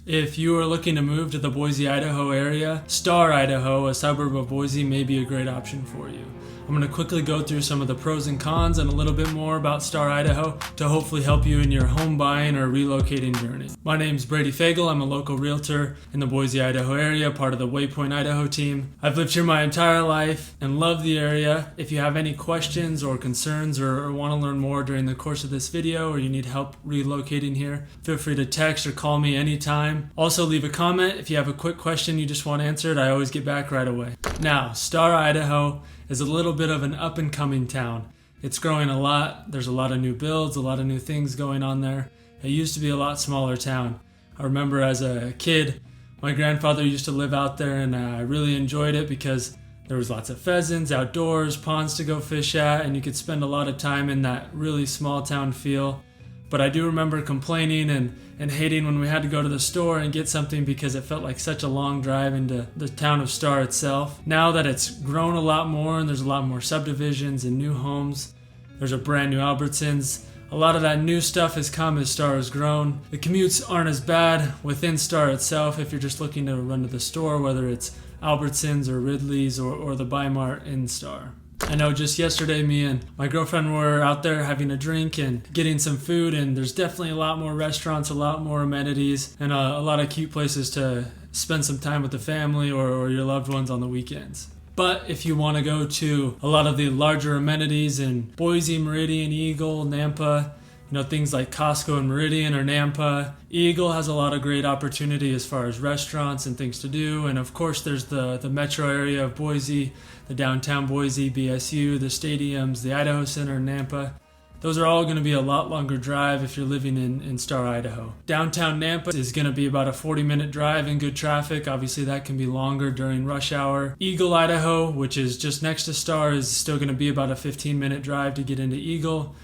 If you are looking to move to the Boise, Idaho area, Star Idaho, a suburb of Boise, may be a great option for you. I'm going to quickly go through some of the pros and cons and a little bit more about Star Idaho to hopefully help you in your home buying or relocating journey. My name's Brady Fagel. I'm a local realtor in the Boise, Idaho area, part of the Waypoint Idaho team. I've lived here my entire life and love the area. If you have any questions or concerns or want to learn more during the course of this video, or you need help relocating here, feel free to text or call me anytime. Also leave a comment if you have a quick question you just want answered. I always get back right away. Now, Star Idaho is a little bit of an up-and-coming town. It's growing a lot. There's a lot of new builds, a lot of new things going on there. It used to be a lot smaller town. I remember as a kid, my grandfather used to live out there, and I really enjoyed it because there was lots of pheasants, outdoors, ponds to go fish at, and you could spend a lot of time in that really small town feel. But I do remember complaining and hating when we had to go to the store and get something because it felt like such a long drive into the town of Star itself. Now that it's grown a lot more and there's a lot more subdivisions and new homes, there's a brand new Albertsons. A lot of that new stuff has come as Star has grown. The commutes aren't as bad within Star itself if you're just looking to run to the store, whether it's Albertsons or Ridley's or the Buy Mart in Star. I know just yesterday me and my girlfriend were out there having a drink and getting some food, and there's definitely a lot more restaurants, a lot more amenities, and a lot of cute places to spend some time with the family or your loved ones on the weekends. But if you want to go to a lot of the larger amenities in Boise, Meridian, Eagle, Nampa, things like Costco and Meridian or Nampa, Eagle has a lot of great opportunity as far as restaurants and things to do. And of course, there's the metro area of Boise, the downtown Boise, BSU, the stadiums, the Idaho Center in Nampa. Those are all going to be a lot longer drive if you're living in Star, Idaho. Downtown Nampa is going to be about a 40-minute drive in good traffic. Obviously, that can be longer during rush hour. Eagle, Idaho, which is just next to Star, is still going to be about a 15-minute drive to get into Eagle.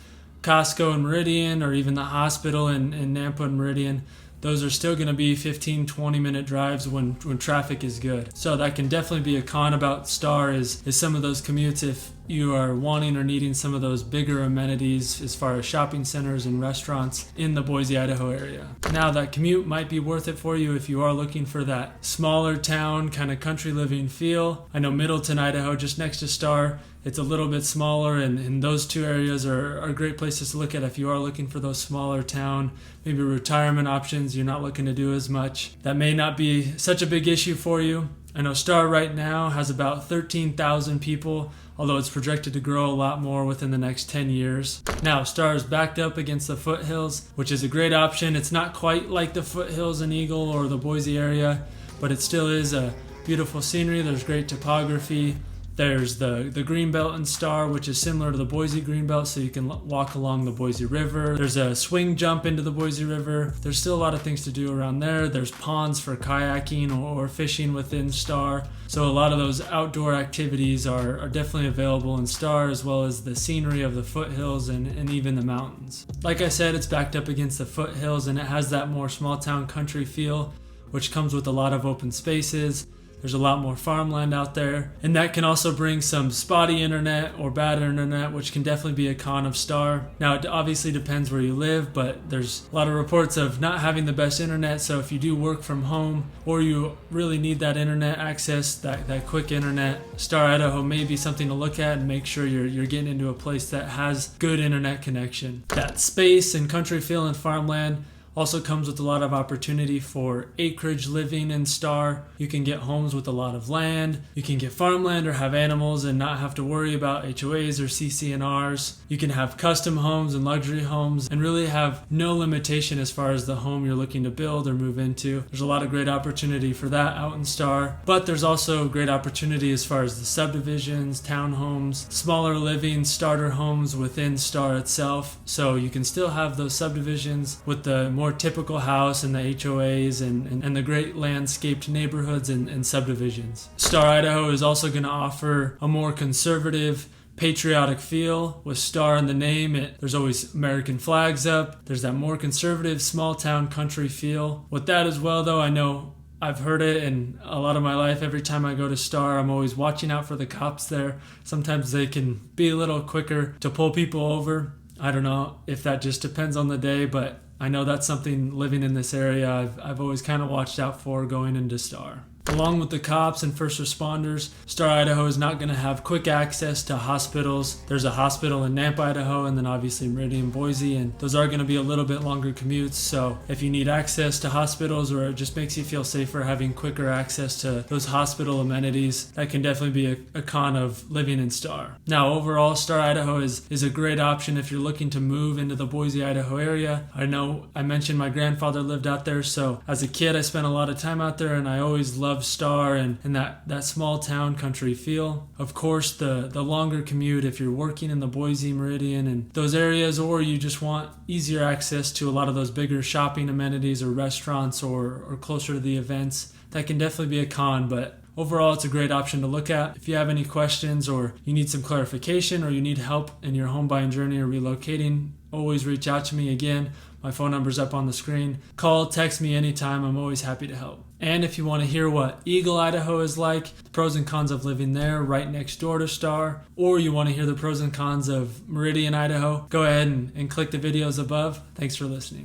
Costco and Meridian, or even the hospital in Nampa and Meridian, those are still going to be 15-20 minute drives when traffic is good. So that can definitely be a con about Star is some of those commutes if you are wanting or needing some of those bigger amenities as far as shopping centers and restaurants in the Boise, Idaho area. Now that commute might be worth it for you if you are looking for that smaller town kind of country living feel. I know Middleton, Idaho, just next to Star, it's a little bit smaller, and those two areas are great places to look at if you are looking for those smaller town, maybe retirement options. You're not looking to do as much. That may not be such a big issue for you. I know Star right now has about 13,000 people, although it's projected to grow a lot more within the next 10 years. Now, Star is backed up against the foothills, which is a great option. It's not quite like the foothills in Eagle or the Boise area, but it still is a beautiful scenery. There's great topography. There's the Greenbelt in Star, which is similar to the Boise Greenbelt, so you can walk along the Boise River. There's a swing jump into the Boise River. There's still a lot of things to do around there. There's ponds for kayaking or fishing within Star. So a lot of those outdoor activities are definitely available in Star, as well as the scenery of the foothills and even the mountains. Like I said, it's backed up against the foothills, and it has that more small town country feel, which comes with a lot of open spaces. There's a lot more farmland out there, and that can also bring some spotty internet or bad internet, which can definitely be a con of Star. Now, it obviously depends where you live, but there's a lot of reports of not having the best internet, so if you do work from home or you really need that internet access, that quick internet, Star Idaho may be something to look at and make sure you're getting into a place that has good internet connection. That space and country feel and farmland also comes with a lot of opportunity for acreage living in Star. You can get homes with a lot of land. You can get farmland or have animals and not have to worry about HOAs or CC&Rs. You can have custom homes and luxury homes and really have no limitation as far as the home you're looking to build or move into. There's a lot of great opportunity for that out in Star, but there's also great opportunity as far as the subdivisions, townhomes, smaller living starter homes within Star itself. So you can still have those subdivisions with the more typical house and the HOAs and the great landscaped neighborhoods and subdivisions. Star Idaho is also going to offer a more conservative, patriotic feel with Star in the name. There's always American flags up. There's that more conservative, small town country feel. With that as well, though, I know I've heard it in a lot of my life. Every time I go to Star, I'm always watching out for the cops there. Sometimes they can be a little quicker to pull people over. I don't know if that just depends on the day, but I know that's something living in this area I've always kind of watched out for going into Star. Along with the cops and first responders, Star Idaho is not going to have quick access to hospitals. There's a hospital in Nampa, Idaho, and then obviously Meridian, Boise, and those are going to be a little bit longer commutes. So if you need access to hospitals, or it just makes you feel safer having quicker access to those hospital amenities, that can definitely be a con of living in Star. Now, overall, Star Idaho is a great option if you're looking to move into the Boise, Idaho area. I know I mentioned my grandfather lived out there, so as a kid I spent a lot of time out there, and I always loved Star and that small town country feel. Of course, the longer commute if you're working in the Boise, Meridian, and those areas, or you just want easier access to a lot of those bigger shopping amenities or restaurants or closer to the events, that can definitely be a con, but overall, it's a great option to look at. If you have any questions or you need some clarification or you need help in your home buying journey or relocating, always reach out to me. Again, my phone number's up on the screen. Call, text me anytime. I'm always happy to help. And if you want to hear what Eagle, Idaho is like, the pros and cons of living there right next door to Star, or you want to hear the pros and cons of Meridian, Idaho, go ahead and click the videos above. Thanks for listening.